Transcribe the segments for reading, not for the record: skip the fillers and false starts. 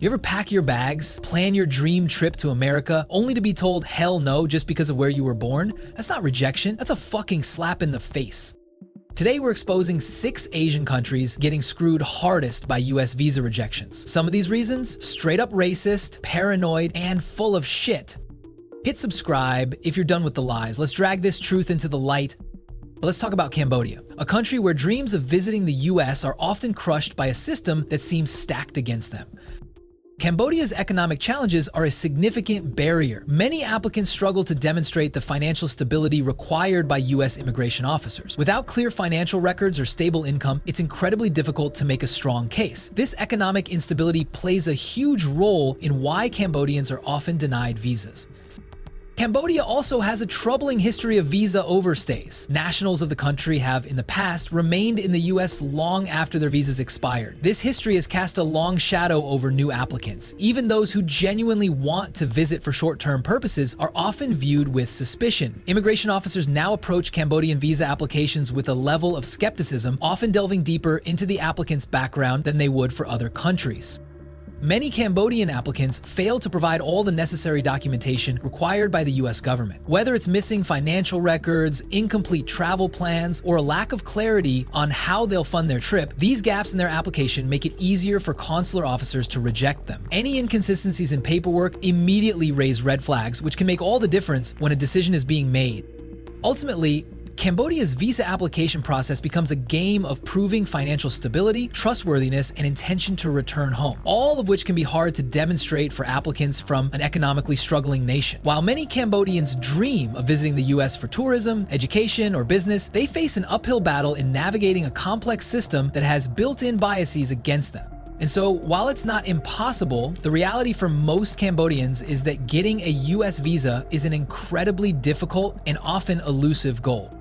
You ever pack your bags, plan your dream trip to America, only to be told hell no just because of where you were born? That's not rejection, that's a fucking slap in the face. Today we're exposing 6 Asian countries getting screwed hardest by US visa rejections. Some of these reasons, straight up racist, paranoid, and full of shit. Hit subscribe if you're done with the lies. Let's drag this truth into the light. But let's talk about Cambodia, a country where dreams of visiting the US are often crushed by a system that seems stacked against them. Cambodia's economic challenges are a significant barrier. Many applicants struggle to demonstrate the financial stability required by US immigration officers. Without clear financial records or stable income, it's incredibly difficult to make a strong case. This economic instability plays a huge role in why Cambodians are often denied visas. Cambodia also has a troubling history of visa overstays. Nationals of the country have, in the past, remained in the US long after their visas expired. This history has cast a long shadow over new applicants. Even those who genuinely want to visit for short-term purposes are often viewed with suspicion. Immigration officers now approach Cambodian visa applications with a level of skepticism, often delving deeper into the applicant's background than they would for other countries. Many Cambodian applicants fail to provide all the necessary documentation required by the US government. Whether it's missing financial records, incomplete travel plans, or a lack of clarity on how they'll fund their trip, these gaps in their application make it easier for consular officers to reject them. Any inconsistencies in paperwork immediately raise red flags, which can make all the difference when a decision is being made. Ultimately, Cambodia's visa application process becomes a game of proving financial stability, trustworthiness, and intention to return home, all of which can be hard to demonstrate for applicants from an economically struggling nation. While many Cambodians dream of visiting the US for tourism, education, or business, they face an uphill battle in navigating a complex system that has built-in biases against them. And so, while it's not impossible, the reality for most Cambodians is that getting a US visa is an incredibly difficult and often elusive goal.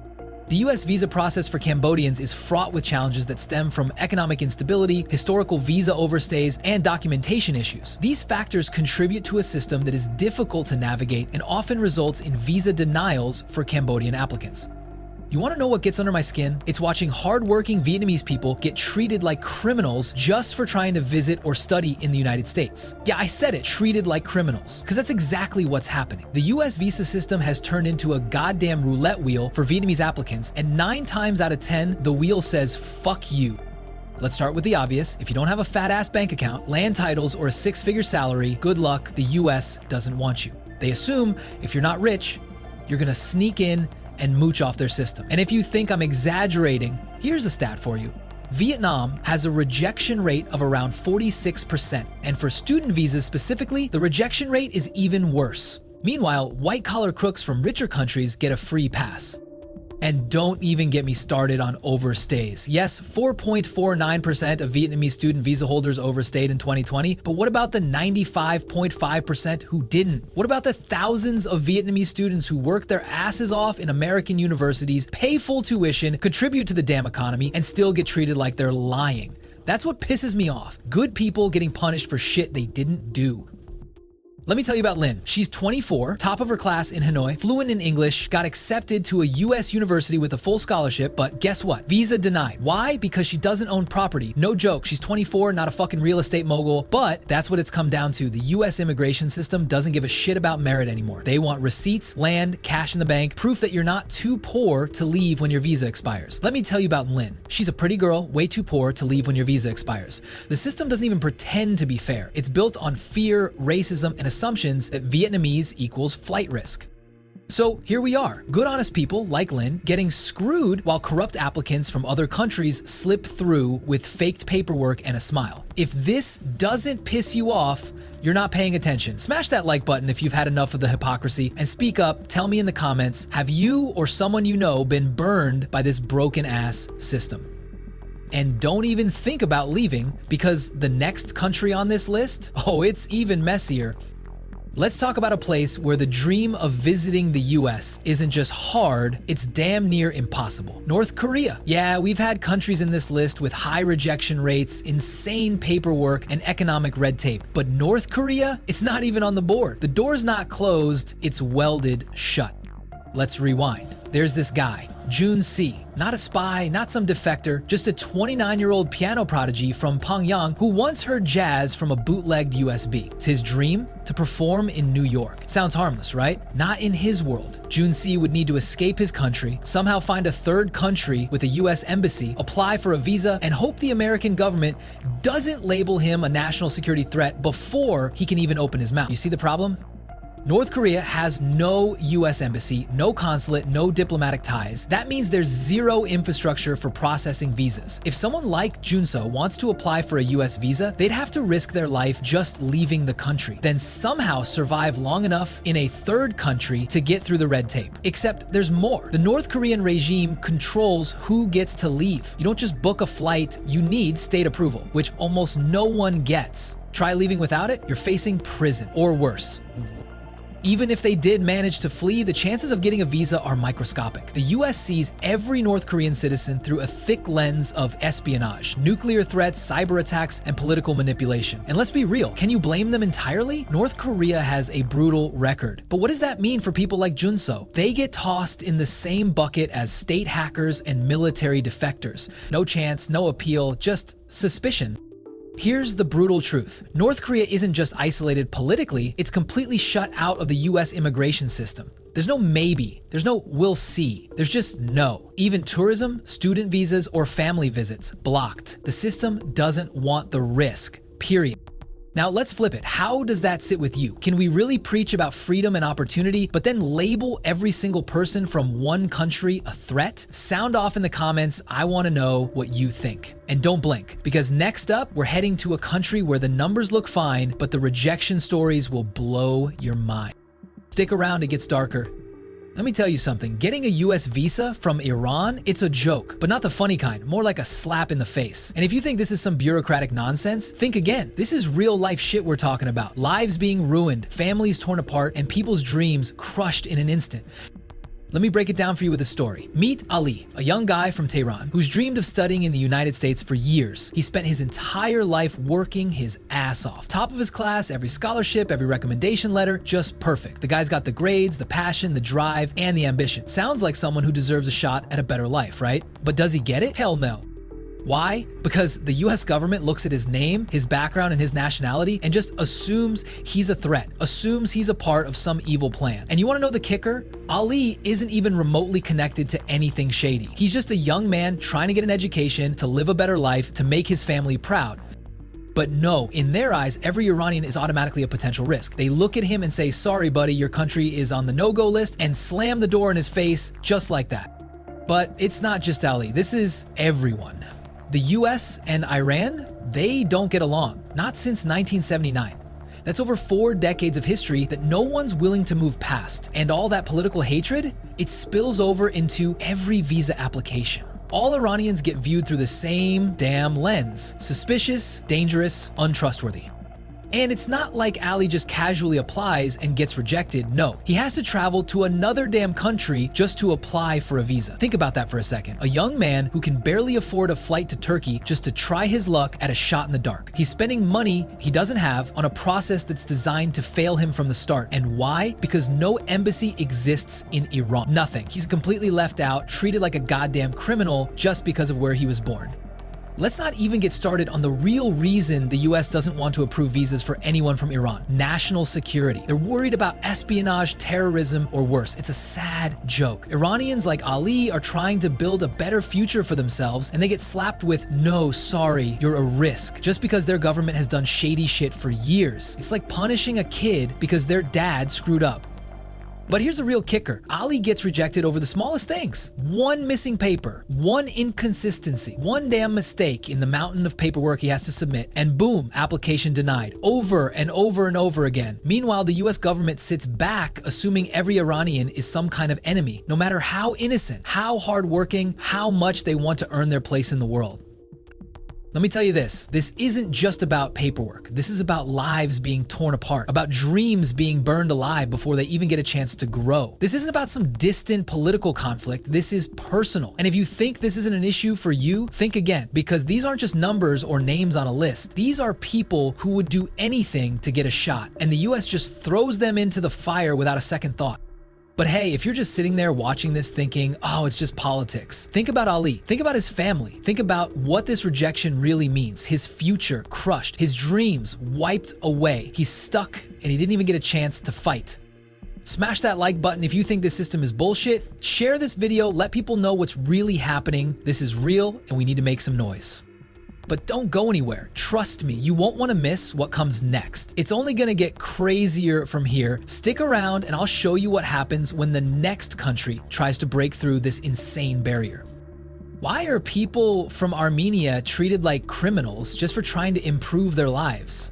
The US visa process for Cambodians is fraught with challenges that stem from economic instability, historical visa overstays, and documentation issues. These factors contribute to a system that is difficult to navigate and often results in visa denials for Cambodian applicants. You want to know what gets under my skin? It's watching hardworking Vietnamese people get treated like criminals just for trying to visit or study in the United States. Yeah, I said it, treated like criminals, because that's exactly what's happening. The US visa system has turned into a goddamn roulette wheel for Vietnamese applicants, and 9 times out of 10, the wheel says, fuck you. Let's start with the obvious. If you don't have a fat-ass bank account, land titles, or a 6-figure salary, good luck, the US doesn't want you. They assume if you're not rich, you're gonna sneak in and mooch off their system. And if you think I'm exaggerating, here's a stat for you. Vietnam has a rejection rate of around 46%, and for student visas specifically, the rejection rate is even worse. Meanwhile, white-collar crooks from richer countries get a free pass. And don't even get me started on overstays. Yes, 4.49% of Vietnamese student visa holders overstayed in 2020, but what about the 95.5% who didn't? What about the thousands of Vietnamese students who work their asses off in American universities, pay full tuition, contribute to the damn economy, and still get treated like they're lying? That's what pisses me off. Good people getting punished for shit they didn't do. Let me tell you about Lynn. She's 24, top of her class in Hanoi, fluent in English, got accepted to a US university with a full scholarship, but guess what? Visa denied. Why? Because she doesn't own property. No joke, she's 24, not a fucking real estate mogul, but that's what it's come down to. The US immigration system doesn't give a shit about merit anymore. They want receipts, land, cash in the bank, proof that you're not too poor to leave when your visa expires. Let me tell you about Lynn. She's a pretty girl, way too poor to leave when your visa expires. The system doesn't even pretend to be fair. It's built on fear, racism, and assumptions that Vietnamese equals flight risk. So here we are, good honest people like Lynn getting screwed while corrupt applicants from other countries slip through with faked paperwork and a smile. If this doesn't piss you off, you're not paying attention. Smash that like button if you've had enough of the hypocrisy, and speak up, tell me in the comments, have you or someone you know been burned by this broken ass system? And don't even think about leaving, because the next country on this list, oh, it's even messier. Let's talk about a place where the dream of visiting the US isn't just hard, it's damn near impossible. North Korea. Yeah, we've had countries in this list with high rejection rates, insane paperwork, and economic red tape. But North Korea, it's not even on the board. The door's not closed, it's welded shut. Let's rewind. There's this guy, Jun Si. Not a spy, not some defector, just a 29-year-old piano prodigy from Pyongyang who once heard jazz from a bootlegged USB. It's his dream to perform in New York. Sounds harmless, right? Not in his world. Jun Si would need to escape his country, somehow find a third country with a US embassy, apply for a visa, and hope the American government doesn't label him a national security threat before he can even open his mouth. You see the problem? North Korea has no US embassy, no consulate, no diplomatic ties. That means there's zero infrastructure for processing visas. If someone like Junso wants to apply for a US visa, they'd have to risk their life just leaving the country, then somehow survive long enough in a third country to get through the red tape. Except there's more. The North Korean regime controls who gets to leave. You don't just book a flight, you need state approval, which almost no one gets. Try leaving without it, you're facing prison, or worse. Even if they did manage to flee, the chances of getting a visa are microscopic. The US sees every North Korean citizen through a thick lens of espionage, nuclear threats, cyber attacks, and political manipulation. And let's be real, can you blame them entirely? North Korea has a brutal record. But what does that mean for people like Junso? They get tossed in the same bucket as state hackers and military defectors. No chance, no appeal, just suspicion. Here's the brutal truth. North Korea isn't just isolated politically, it's completely shut out of the US immigration system. There's no maybe, there's no we'll see, there's just no. Even tourism, student visas, or family visits, blocked. The system doesn't want the risk, period. Now let's flip it. How does that sit with you? Can we really preach about freedom and opportunity, but then label every single person from one country a threat? Sound off in the comments. I want to know what you think. And don't blink, because next up, we're heading to a country where the numbers look fine, but the rejection stories will blow your mind. Stick around, it gets darker. Let me tell you something, getting a US visa from Iran, it's a joke, but not the funny kind, more like a slap in the face. And if you think this is some bureaucratic nonsense, think again. This is real life shit we're talking about. Lives being ruined, families torn apart, and people's dreams crushed in an instant. Let me break it down for you with a story. Meet Ali, a young guy from Tehran who's dreamed of studying in the United States for years. He spent his entire life working his ass off. Top of his class, every scholarship, every recommendation letter, just perfect. The guy's got the grades, the passion, the drive, and the ambition. Sounds like someone who deserves a shot at a better life, right? But does he get it? Hell no. Why? Because the US government looks at his name, his background, and his nationality and just assumes he's a threat, assumes he's a part of some evil plan. And you want to know the kicker? Ali isn't even remotely connected to anything shady. He's just a young man trying to get an education, to live a better life, to make his family proud. But no, in their eyes, every Iranian is automatically a potential risk. They look at him and say, sorry buddy, your country is on the no-go list, and slam the door in his face just like that. But it's not just Ali, this is everyone. The US and Iran, they don't get along, not since 1979. That's over 4 decades of history that no one's willing to move past. And all that political hatred, it spills over into every visa application. All Iranians get viewed through the same damn lens: suspicious, dangerous, untrustworthy. And it's not like Ali just casually applies and gets rejected. No, he has to travel to another damn country just to apply for a visa. Think about that for a second. A young man who can barely afford a flight to Turkey just to try his luck at a shot in the dark. He's spending money he doesn't have on a process that's designed to fail him from the start. And why? Because no embassy exists in Iran. Nothing. He's completely left out, treated like a goddamn criminal just because of where he was born. Let's not even get started on the real reason the US doesn't want to approve visas for anyone from Iran: national security. They're worried about espionage, terrorism, or worse. It's a sad joke. Iranians like Ali are trying to build a better future for themselves, and they get slapped with, no, sorry, you're a risk, just because their government has done shady shit for years. It's like punishing a kid because their dad screwed up. But here's the real kicker. Ali gets rejected over the smallest things. One missing paper, one inconsistency, one damn mistake in the mountain of paperwork he has to submit, and boom, application denied, over and over and over again. Meanwhile, the US government sits back assuming every Iranian is some kind of enemy, no matter how innocent, how hardworking, how much they want to earn their place in the world. Let me tell you this isn't just about paperwork. This is about lives being torn apart, about dreams being burned alive before they even get a chance to grow. This isn't about some distant political conflict. This is personal. And if you think this isn't an issue for you, think again, because these aren't just numbers or names on a list. These are people who would do anything to get a shot, and the US just throws them into the fire without a second thought. But hey, if you're just sitting there watching this thinking, oh, it's just politics, think about Ali. Think about his family. Think about what this rejection really means. His future crushed, his dreams wiped away. He's stuck and he didn't even get a chance to fight. Smash that like button if you think this system is bullshit. Share this video, let people know what's really happening. This is real and we need to make some noise. But don't go anywhere. Trust me, you won't want to miss what comes next. It's only going to get crazier from here. Stick around and I'll show you what happens when the next country tries to break through this insane barrier. Why are people from Armenia treated like criminals just for trying to improve their lives?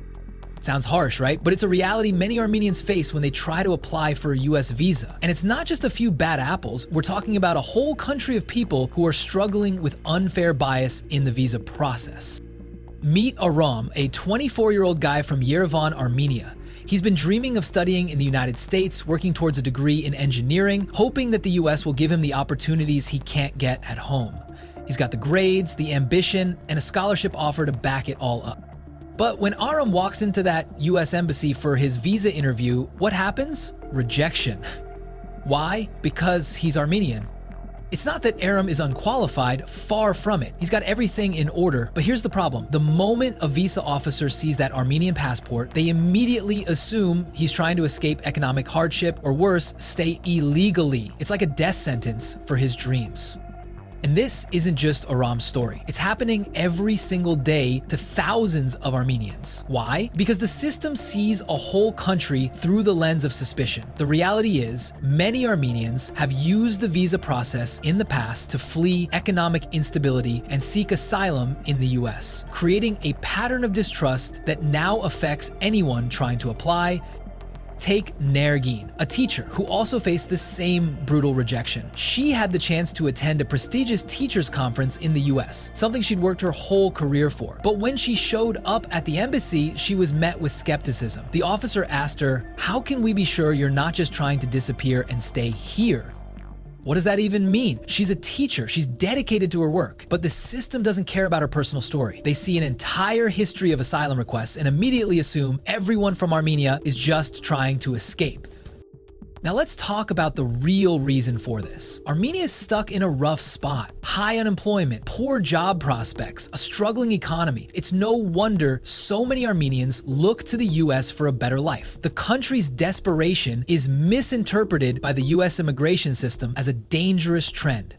Sounds harsh, right? But it's a reality many Armenians face when they try to apply for a US visa. And it's not just a few bad apples, we're talking about a whole country of people who are struggling with unfair bias in the visa process. Meet Aram, a 24-year-old guy from Yerevan, Armenia. He's been dreaming of studying in the United States, working towards a degree in engineering, hoping that the US will give him the opportunities he can't get at home. He's got the grades, the ambition, and a scholarship offer to back it all up. But when Aram walks into that US embassy for his visa interview, what happens? Rejection. Why? Because he's Armenian. It's not that Aram is unqualified, far from it. He's got everything in order, but here's the problem. The moment a visa officer sees that Armenian passport, they immediately assume he's trying to escape economic hardship or worse, stay illegally. It's like a death sentence for his dreams. And this isn't just Aram's story. It's happening every single day to thousands of Armenians. Why? Because the system sees a whole country through the lens of suspicion. The reality is, many Armenians have used the visa process in the past to flee economic instability and seek asylum in the US, creating a pattern of distrust that now affects anyone trying to apply. Take Nergin, a teacher who also faced the same brutal rejection. She had the chance to attend a prestigious teachers conference in the US, something she'd worked her whole career for. But when she showed up at the embassy, she was met with skepticism. The officer asked her, "How can we be sure you're not just trying to disappear and stay here?" What does that even mean? She's a teacher, she's dedicated to her work, but the system doesn't care about her personal story. They see an entire history of asylum requests and immediately assume everyone from Armenia is just trying to escape. Now let's talk about the real reason for this. Armenia is stuck in a rough spot. High unemployment, poor job prospects, a struggling economy. It's no wonder so many Armenians look to the US for a better life. The country's desperation is misinterpreted by the US immigration system as a dangerous trend.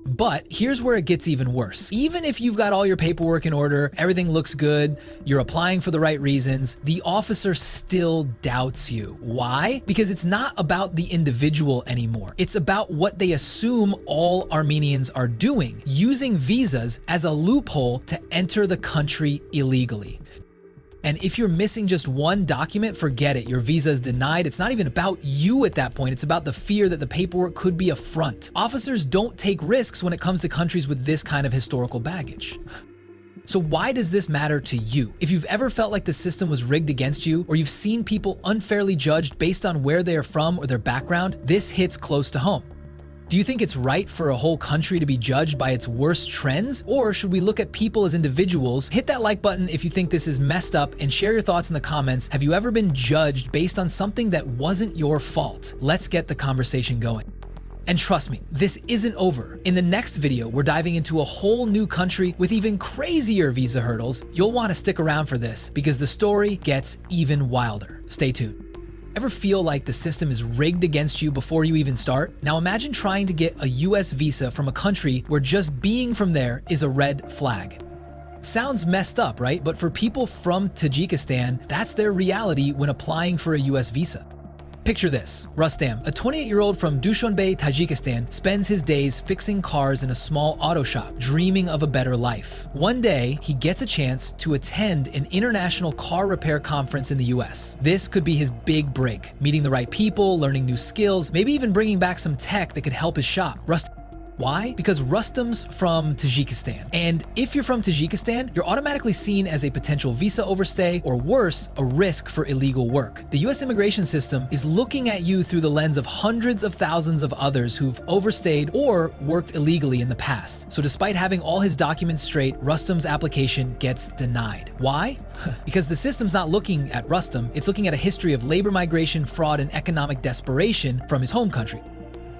But here's where it gets even worse. Even if you've got all your paperwork in order, everything looks good, you're applying for the right reasons, the officer still doubts you. Why? Because it's not about the individual anymore. It's about what they assume all Armenians are doing, using visas as a loophole to enter the country illegally. And if you're missing just one document, forget it. Your visa is denied. It's not even about you at that point. It's about the fear that the paperwork could be a front. Officers don't take risks when it comes to countries with this kind of historical baggage. So why does this matter to you? If you've ever felt like the system was rigged against you, or you've seen people unfairly judged based on where they are from or their background, this hits close to home. Do you think it's right for a whole country to be judged by its worst trends? Or should we look at people as individuals? Hit that like button if you think this is messed up and share your thoughts in the comments. Have you ever been judged based on something that wasn't your fault? Let's get the conversation going. And trust me, this isn't over. In the next video, we're diving into a whole new country with even crazier visa hurdles. You'll want to stick around for this because the story gets even wilder. Stay tuned. Ever feel like the system is rigged against you before you even start? Now imagine trying to get a US visa from a country where just being from there is a red flag. Sounds messed up, right? But for people from Tajikistan, that's their reality when applying for a US visa. Picture this. Rustam, a 28-year-old from Dushanbe, Tajikistan, spends his days fixing cars in a small auto shop, dreaming of a better life. One day, he gets a chance to attend an international car repair conference in the US. This could be his big break, meeting the right people, learning new skills, maybe even bringing back some tech that could help his shop. Why? Because Rustam's from Tajikistan. And if you're from Tajikistan, you're automatically seen as a potential visa overstay, or worse, a risk for illegal work. The US immigration system is looking at you through the lens of hundreds of thousands of others who've overstayed or worked illegally in the past. So despite having all his documents straight, Rustam's application gets denied. Why? Because the system's not looking at Rustam, it's looking at a history of labor migration, fraud, and economic desperation from his home country.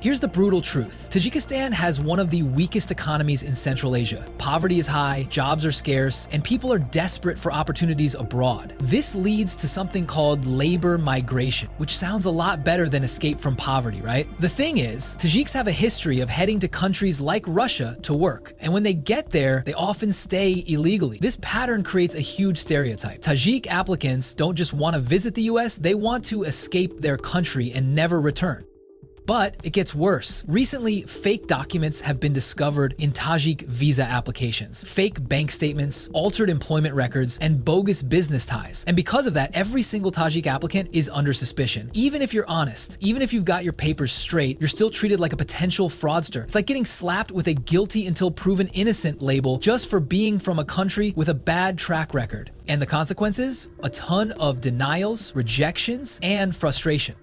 Here's the brutal truth. Tajikistan has one of the weakest economies in Central Asia. Poverty is high, jobs are scarce, and people are desperate for opportunities abroad. This leads to something called labor migration, which sounds a lot better than escape from poverty, right? The thing is, Tajiks have a history of heading to countries like Russia to work, and when they get there, they often stay illegally. This pattern creates a huge stereotype. Tajik applicants don't just want to visit the US, they want to escape their country and never return. But it gets worse. Recently, fake documents have been discovered in Tajik visa applications. Fake bank statements, altered employment records, and bogus business ties. And because of that, every single Tajik applicant is under suspicion. Even if you're honest, even if you've got your papers straight, you're still treated like a potential fraudster. It's like getting slapped with a guilty until proven innocent label just for being from a country with a bad track record. And the consequences? A ton of denials, rejections, and frustration.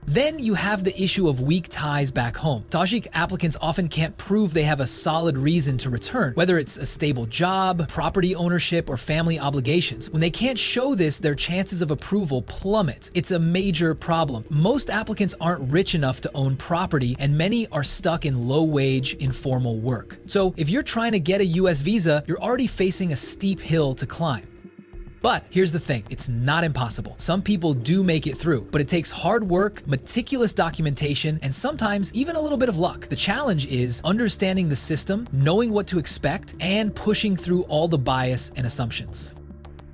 Then you have the issue of weak ties back home. Tajik applicants often can't prove they have a solid reason to return, whether it's a stable job, property ownership, or family obligations. When they can't show this, their chances of approval plummet. It's a major problem. Most applicants aren't rich enough to own property, and many are stuck in low-wage, informal work. So if you're trying to get a US visa, you're already facing a steep hill to climb. But here's the thing, it's not impossible. Some people do make it through, but it takes hard work, meticulous documentation, and sometimes even a little bit of luck. The challenge is understanding the system, knowing what to expect, and pushing through all the bias and assumptions.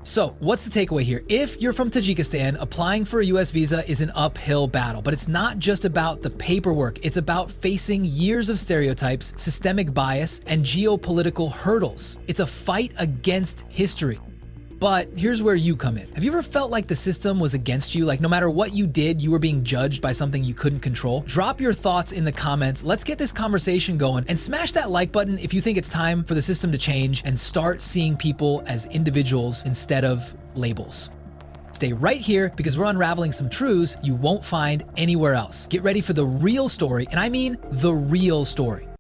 So what's the takeaway here? If you're from Tajikistan, applying for a US visa is an uphill battle, but it's not just about the paperwork. It's about facing years of stereotypes, systemic bias, and geopolitical hurdles. It's a fight against history. But here's where you come in. Have you ever felt like the system was against you? Like no matter what you did, you were being judged by something you couldn't control? Drop your thoughts in the comments. Let's get this conversation going, and smash that like button if you think it's time for the system to change and start seeing people as individuals instead of labels. Stay right here because we're unraveling some truths you won't find anywhere else. Get ready for the real story, and I mean the real story.